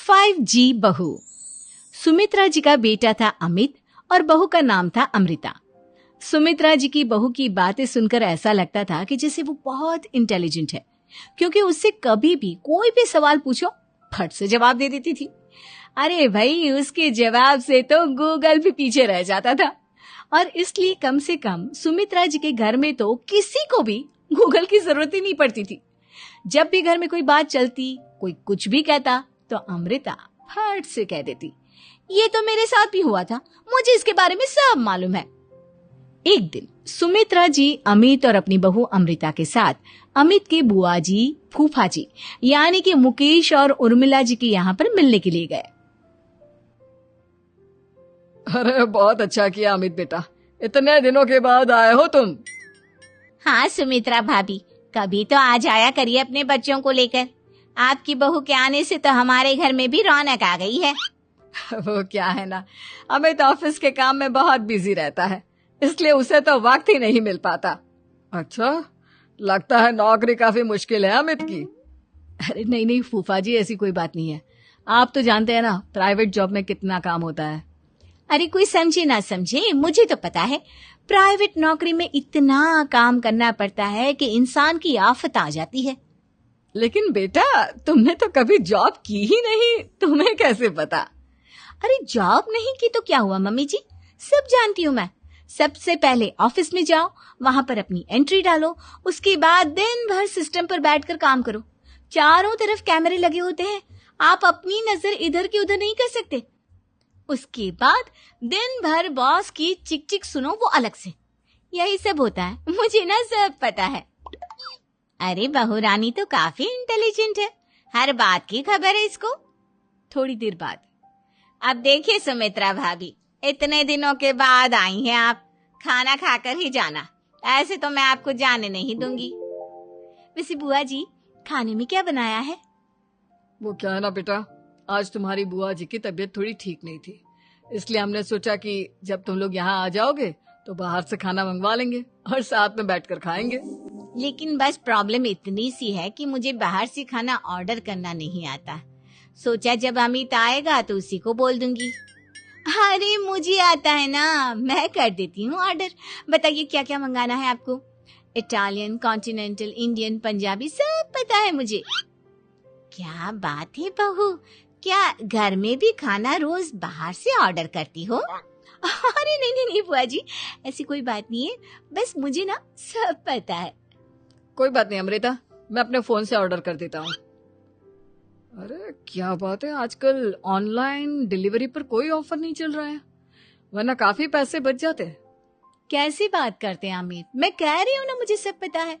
5G बहू। सुमित्रा जी का बेटा था अमित और बहू का नाम था अमृता। सुमित्रा जी की बहू की बातें सुनकर ऐसा लगता था कि जैसे वो बहुत इंटेलिजेंट है, क्योंकि उससे कभी भी कोई भी सवाल पूछो फट से जवाब दे देती थी। अरे भाई, उसके जवाब से तो गूगल भी पीछे रह जाता था। और इसलिए कम से कम सुमित्रा जी के घर में तो किसी को भी गूगल की जरूरत ही नहीं पड़ती थी। जब भी घर में कोई बात चलती, कोई कुछ भी कहता, तो अमृता फट से कह देती, ये तो मेरे साथ भी हुआ था, मुझे इसके बारे में सब मालूम है। एक दिन सुमित्रा जी अमित और अपनी बहू अमृता के साथ अमित के बुआ जी, फूफा जी यानी कि मुकेश और उर्मिला जी के यहाँ पर मिलने के लिए गए। अरे बहुत अच्छा किया अमित बेटा, इतने दिनों के बाद आए हो तुम। हाँ सुमित्रा भाभी, कभी तो आ जाया करिए अपने बच्चों को लेकर। आपकी बहू के आने से तो हमारे घर में भी रौनक आ गई है। वो क्या है ना, अमित ऑफिस के काम में बहुत बिजी रहता है, इसलिए उसे तो वक्त ही नहीं मिल पाता। अच्छा, लगता है नौकरी काफी मुश्किल है अमित की। अरे नहीं फूफा जी, ऐसी कोई बात नहीं है। आप तो जानते हैं ना प्राइवेट जॉब में कितना काम होता है। अरे कोई समझे ना समझे, मुझे तो पता है प्राइवेट नौकरी में इतना काम करना पड़ता है कि इंसान की आफत आ जाती है। लेकिन बेटा, तुमने तो कभी जॉब की ही नहीं, तुम्हें कैसे पता? अरे जॉब नहीं की तो क्या हुआ मम्मी जी, सब जानती हूँ मैं। सबसे पहले ऑफिस में जाओ, वहां पर अपनी एंट्री डालो, उसके बाद दिन भर सिस्टम पर बैठकर काम करो। चारों तरफ कैमरे लगे होते हैं, आप अपनी नजर इधर की उधर नहीं कर सकते। उसके बाद दिन भर बॉस की चिक चिक सुनो, वो अलग से। यही सब होता है, मुझे ना सब पता है। अरे बहू रानी तो काफी इंटेलिजेंट है, हर बात की खबर है इसको। थोड़ी देर बाद, अब देखिए सुमित्रा भाभी, इतने दिनों के बाद आई हैं आप, खाना खाकर ही जाना, ऐसे तो मैं आपको जाने नहीं दूंगी। वैसे बुआ जी, खाने में क्या बनाया है? वो क्या है ना बेटा, आज तुम्हारी बुआ जी की तबीयत थोड़ी ठीक नहीं थी, इसलिए हमने सोचा कि जब तुम लोग यहाँ आ जाओगे तो बाहर से खाना मंगवा लेंगे और साथ में बैठकर खाएंगे। लेकिन बस प्रॉब्लम इतनी सी है कि मुझे बाहर से खाना ऑर्डर करना नहीं आता। सोचा जब अमित आएगा तो उसी को बोल दूंगी। अरे मुझे आता है ना, मैं कर देती हूँ ऑर्डर। बताइए क्या क्या मंगाना है आपको? इटालियन, कॉन्टिनेंटल, इंडियन, पंजाबी, सब पता है मुझे। क्या बात है बहू, क्या घर में भी खाना रोज बाहर से ऑर्डर करती हो? अरे नहीं बुआ जी, ऐसी कोई बात नहीं है, बस मुझे ना सब पता है। कोई बात नहीं अमृता, मैं अपने फोन से ऑर्डर कर देता हूँ। अरे क्या बात है, आजकल ऑनलाइन डिलीवरी पर कोई ऑफर नहीं चल रहा है, वरना काफी पैसे बच जाते। कैसी बात करते हैं अमित, मैं कह रही हूँ ना मुझे सब पता है।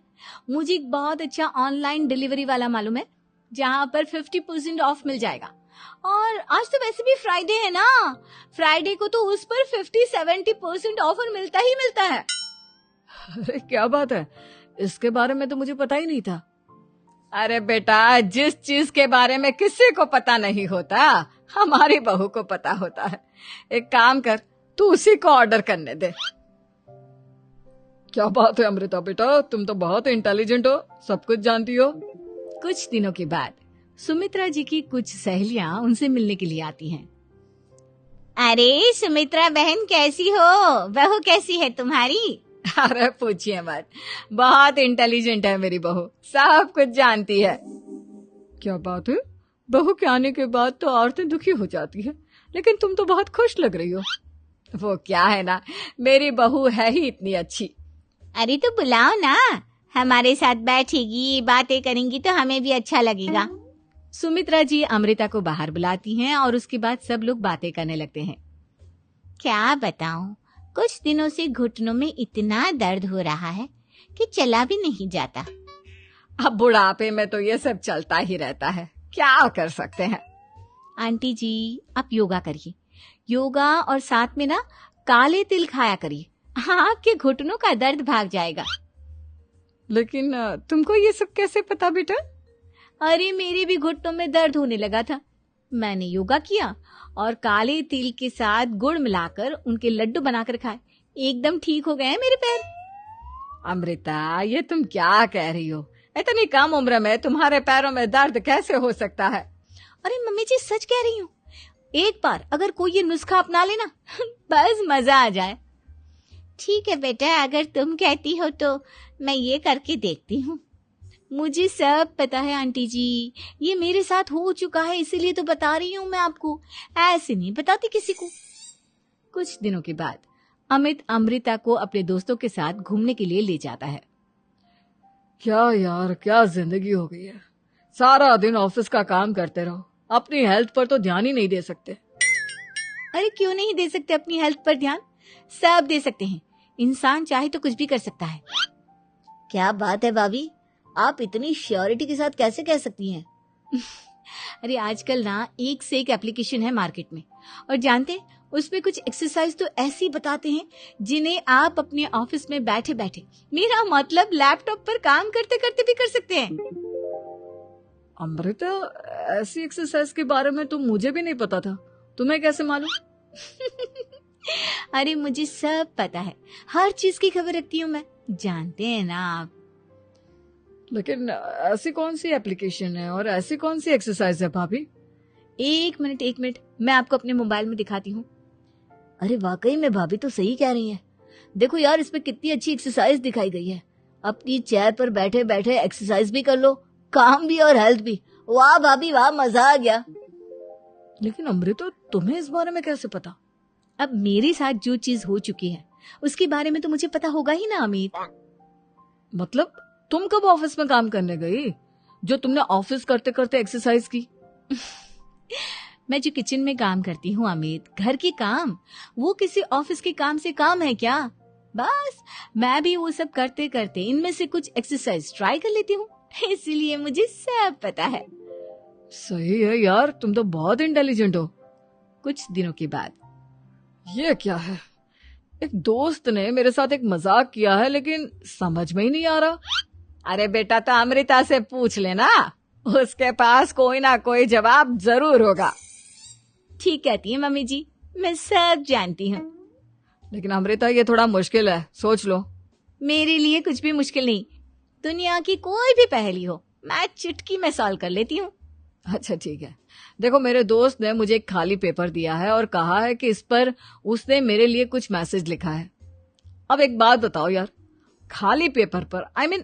मुझे एक बहुत अच्छा ऑनलाइन डिलीवरी वाला मालूम है, जहाँ पर 50% ऑफ मिल जाएगा। और आज तो वैसे भी फ्राइडे है ना, फ्राइडे को तो उस पर 50-70% ऑफर मिलता ही मिलता है। अरे क्या बात है, इसके बारे में तो मुझे पता ही नहीं था। अरे बेटा, जिस चीज के बारे में किसी को पता नहीं होता, हमारी बहू को पता होता है। एक काम कर, तू उसी को ऑर्डर करने दे। क्या बात है अमृता बेटा, तुम तो बहुत इंटेलिजेंट हो, सब कुछ जानती हो। कुछ दिनों के बाद सुमित्रा जी की कुछ सहेलियां उनसे मिलने के लिए आती हैं। अरे सुमित्रा बहन कैसी हो, बहू कैसी है तुम्हारी? अरे पूछिए मत, बहुत इंटेलिजेंट है मेरी बहू, सब कुछ जानती है। क्या बात है, बहू के आने के बाद तो औरतें दुखी हो जाती है, लेकिन तुम तो बहुत खुश लग रही हो। वो क्या है ना, मेरी बहू है ही इतनी अच्छी। अरे तो बुलाओ ना, हमारे साथ बैठेगी, बातें करेंगी तो हमें भी अच्छा लगेगा। सुमित्रा जी अमृता को बाहर बुलाती हैं और उसके बाद सब लोग बातें करने लगते हैं। क्या बताऊं, कुछ दिनों से घुटनों में इतना दर्द हो रहा है कि चला भी नहीं जाता। अब बुढ़ापे में तो ये सब चलता ही रहता है, क्या कर सकते हैं। आंटी जी, आप योगा करिए, योगा और साथ में ना काले तिल खाया करिए, आपके घुटनों का दर्द भाग जाएगा। लेकिन तुमको ये सब कैसे पता बेटा? अरे मेरे भी घुटनों में दर्द होने लगा था, मैंने योगा किया और काले तिल के साथ गुड़ मिलाकर उनके लड्डू बनाकर खाए, एकदम ठीक हो गए हैं मेरे पैर। अमृता, ये तुम क्या कह रही हो, इतनी कम उम्र में तुम्हारे पैरों में दर्द कैसे हो सकता है? अरे मम्मी जी सच कह रही हूँ, एक बार अगर कोई ये नुस्खा अपना लेना बस मजा आ जाए। ठीक है बेटा, अगर तुम कहती हो तो मैं ये करके देखती हूँ। मुझे सब पता है आंटी जी, ये मेरे साथ हो चुका है, इसीलिए तो बता रही हूँ मैं आपको, ऐसे नहीं बताती किसी को। कुछ दिनों के बाद अमित अमृता को अपने दोस्तों के साथ घूमने के लिए ले जाता है। क्या यार, क्या जिंदगी हो गई है। सारा दिन ऑफिस का काम करते रहो, अपनी हेल्थ पर तो ध्यान ही नहीं दे सकते। अरे क्यों नहीं दे सकते अपनी हेल्थ पर ध्यान? सब दे सकते हैं, इंसान चाहे तो कुछ भी कर सकता है। क्या बात है भाभी, आप इतनी श्योरिटी के साथ कैसे कह सकती हैं? अरे आजकल ना एक से एक एप्लीकेशन है मार्केट में, और जानते हैं उसमें कुछ एक्सरसाइज तो ऐसी बताते हैं जिन्हें आप अपने ऑफिस में बैठे बैठे, मेरा मतलब लैपटॉप पर काम करते करते भी कर सकते हैं। अमृता, ऐसी एक्सरसाइज के बारे में तो मुझे भी नहीं पता था, तुम्हें कैसे मालूम? अरे मुझे सब पता है, हर चीज की खबर रखती हूँ मैं, जानते हैं ना आप। लेकिन ऐसी कौन सी एप्लीकेशन है और ऐसी कौन सी एक्सरसाइज है भाभी? एक मिनट, मैं आपको अपने मोबाइल में दिखाती हूँ। अरे वाकई में भाभी तो सही कह रही हैं। देखो यार, इसमें कितनी अच्छी एक्सरसाइज दिखाई गई है। अपनी चेयर पर बैठे बैठे एक्सरसाइज भी कर लो, काम भी और हेल्थ भी। वाह भाभी वाह, मजा आ गया। लेकिन अमृता, तुम्हें इस बारे में कैसे पता? अब मेरे साथ जो चीज हो चुकी है उसके बारे में तो मुझे पता होगा ही ना अमित। मतलब तुम कब ऑफिस में काम करने गई जो तुमने ऑफिस करते करते एक्सरसाइज की? मैं जो किचन में काम करती हूँ अमित, घर के काम, वो किसी ऑफिस के काम से काम है क्या? बस मैं भी वो सब करते करते इनमें से कुछ एक्सरसाइज ट्राई कर लेती हूँ, इसीलिए मुझे सब पता है। सही है यार, तुम तो बहुत इंटेलिजेंट हो। कुछ दिनों के बाद, ये क्या है, एक दोस्त ने मेरे साथ एक मजाक किया है लेकिन समझ में ही नहीं आ रहा। अरे बेटा, तो अमृता से पूछ लेना, उसके पास कोई ना कोई जवाब जरूर होगा। ठीक कहती है मम्मी जी, मैं सब जानती हूँ। लेकिन अमृता, ये थोड़ा मुश्किल है, सोच लो। मेरे लिए कुछ भी मुश्किल नहीं, दुनिया की कोई भी पहेली हो मैं चुटकी में सॉल्व कर लेती हूँ। अच्छा ठीक है, देखो मेरे दोस्त ने मुझे एक खाली पेपर दिया है और कहा है कि इस पर उसने मेरे लिए कुछ मैसेज लिखा है। अब एक बात बताओ यार, खाली पेपर पर, I mean,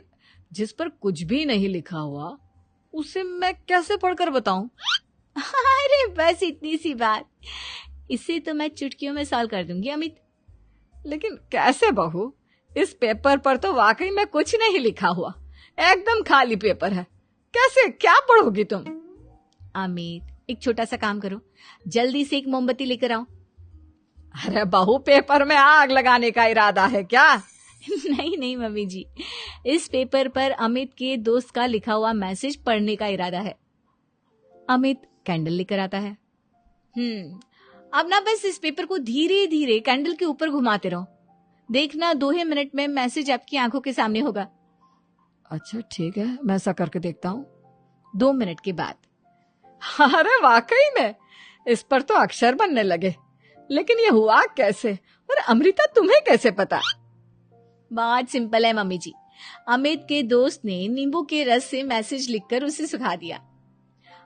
जिस पर कुछ भी नहीं लिखा हुआ, उसे मैं कैसे पढ़कर बताऊं? अरे बस इतनी सी बात, इसे तो मैं चुटकियों में सॉल्व कर दूंगी अमित। लेकिन कैसे बहू, इस पेपर पर तो वाकई में कुछ नहीं लिखा हुआ, एकदम खाली पेपर है, कैसे, क्या पढ़ोगी तुम? अमित, एक छोटा सा काम करो, जल्दी से एक मोमबत्ती लेकर आओ। अरे बहू, पेपर में आग लगाने का इरादा है क्या? नहीं मम्मी जी, इस पेपर पर अमित के दोस्त का लिखा हुआ मैसेज पढ़ने का इरादा है। अमित कैंडल लेकर आता है। अब ना बस इस पेपर को धीरे धीरे कैंडल के ऊपर घुमाते रहो, देखना 2 ही मिनट में मैसेज आपकी आंखों के सामने होगा। अच्छा ठीक है, मैं ऐसा करके देखता हूँ। 2 मिनट के बाद, अरे वाकई में इस पर तो अक्षर बनने लगे, लेकिन ये हुआ कैसे? और अमृता, तुम्हें कैसे पता? बहुत सिंपल है मम्मी जी, अमित के दोस्त ने नींबू के रस से मैसेज लिखकर उसे सुखा दिया।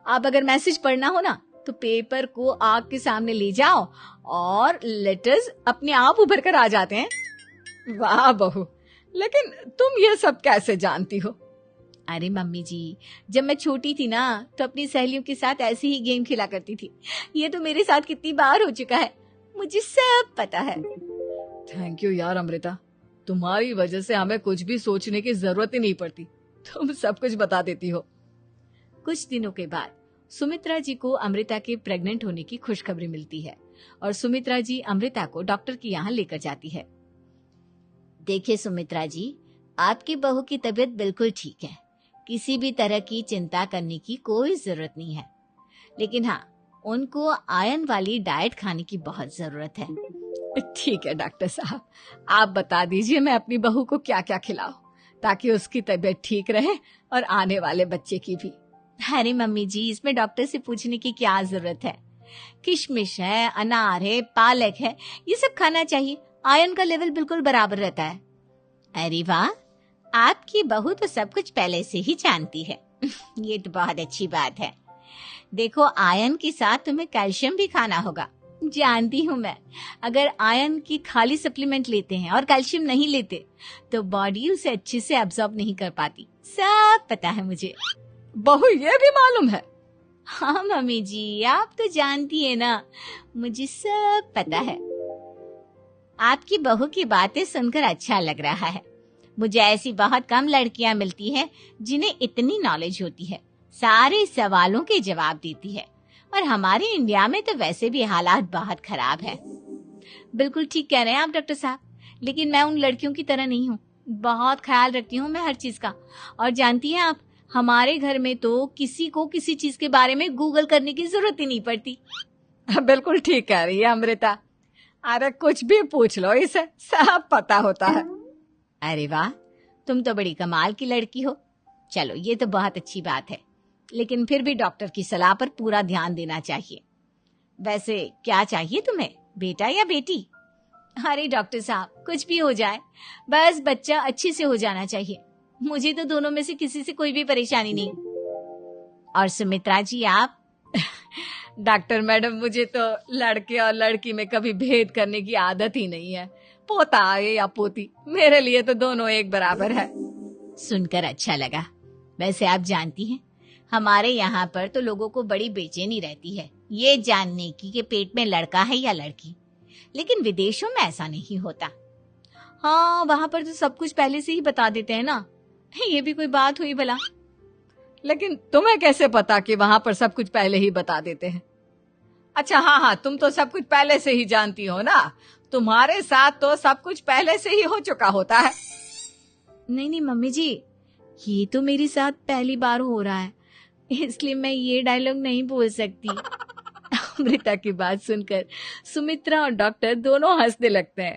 अब अगर मैसेज पढ़ना हो ना तो पेपर को आग के सामने ले जाओ और लेटर्स अपने आप उभर कर आ जाते हैं। वाह बहू, लेकिन तुम ये सब कैसे जानती हो? अरे मम्मी जी, जब मैं छोटी थी ना तो अपनी सहेलियों के साथ ऐसे ही गेम खेला करती थी। ये तो मेरे साथ कितनी बार हो चुका है, मुझे सब पता है। थैंक यू यार अमृता, तुम्हारी वजह से हमें कुछ भी सोचने की जरूरत ही नहीं पड़ती, तुम सब कुछ बता देती हो। कुछ दिनों के बाद सुमित्रा जी को अमृता के प्रेग्नेंट होने की खुशखबरी मिलती है और सुमित्रा जी अमृता को डॉक्टर के यहाँ लेकर जाती है। देखिए सुमित्रा जी, आपकी बहू की तबीयत बिल्कुल ठीक है, किसी भी तरह की चिंता करने की कोई जरूरत नहीं है, लेकिन हाँ, उनको आयरन वाली डाइट खाने की बहुत जरूरत है। ठीक है डॉक्टर साहब, आप बता दीजिए मैं अपनी बहू को क्या क्या खिलाऊं ताकि उसकी तबीयत ठीक रहे और आने वाले बच्चे की भी। अरे मम्मी जी, इसमें डॉक्टर से पूछने की क्या जरूरत है, किशमिश है, अनार है, पालक है, ये सब खाना चाहिए, आयरन का लेवल बिल्कुल बराबर रहता है। अरे वाह, आपकी बहू तो सब कुछ पहले से ही जानती है। ये तो बहुत अच्छी बात है। देखो, आयरन के साथ तुम्हें कैल्शियम भी खाना होगा। जानती हूँ मैं, अगर आयरन की खाली सप्लीमेंट लेते हैं और कैल्शियम नहीं लेते तो बॉडी उसे अच्छे से एब्जॉर्ब नहीं कर पाती। सब पता है मुझे। बहू ये भी मालूम है? हाँ मम्मी जी, आप तो जानती है ना, मुझे सब पता है। आपकी बहू की बातें सुनकर अच्छा लग रहा है। मुझे ऐसी बहुत कम लड़कियां मिलती हैं जिन्हें इतनी नॉलेज होती है, सारे सवालों के जवाब देती है। और हमारे इंडिया में तो वैसे भी हालात बहुत खराब है। बिल्कुल ठीक कह रहे हैं आप डॉक्टर साहब, लेकिन मैं उन लड़कियों की तरह नहीं हूँ। बहुत ख्याल रखती हूँ मैं हर चीज का। और जानती हैं आप, हमारे घर में तो किसी को किसी चीज के बारे में गूगल करने की जरूरत ही नहीं पड़ती। बिल्कुल ठीक कह रही है अमृता। अरे कुछ भी पूछ लो, इसे सब पता होता है। अरे वाह, तुम तो बड़ी कमाल की लड़की हो। चलो, ये तो बहुत अच्छी बात है, लेकिन फिर भी डॉक्टर की सलाह पर पूरा ध्यान देना चाहिए। वैसे क्या चाहिए तुम्हें, बेटा या बेटी? अरे डॉक्टर साहब, कुछ भी हो जाए, बस बच्चा अच्छे से हो जाना चाहिए। मुझे तो दोनों में से किसी से कोई भी परेशानी नहीं। और सुमित्रा जी, आप? डॉक्टर मैडम, मुझे तो लड़के और लड़की में कभी भेद करने की आदत ही नहीं है। पोता आए या पोती, मेरे लिए तो दोनों एक बराबर है। सुनकर अच्छा लगा। वैसे आप जानती हैं, हमारे यहाँ पर तो लोगों को बड़ी बेचैनी रहती है ये जानने की कि पेट में लड़का है या लड़की, लेकिन विदेशों में ऐसा नहीं होता। हाँ, वहां पर तो सब कुछ पहले से ही बता देते हैं ना। ये भी कोई बात हुई भला? लेकिन तुम्हें कैसे पता कि वहां पर सब कुछ पहले ही बता देते हैं? अच्छा हाँ, तुम तो सब कुछ पहले से ही जानती हो ना। तुम्हारे साथ तो सब कुछ पहले से ही हो चुका होता है। नहीं मम्मी जी, ये तो मेरे साथ पहली बार हो रहा है, इसलिए मैं ये डायलॉग नहीं बोल सकती। अमृता की बात सुनकर सुमित्रा और डॉक्टर दोनों हंसने लगते हैं।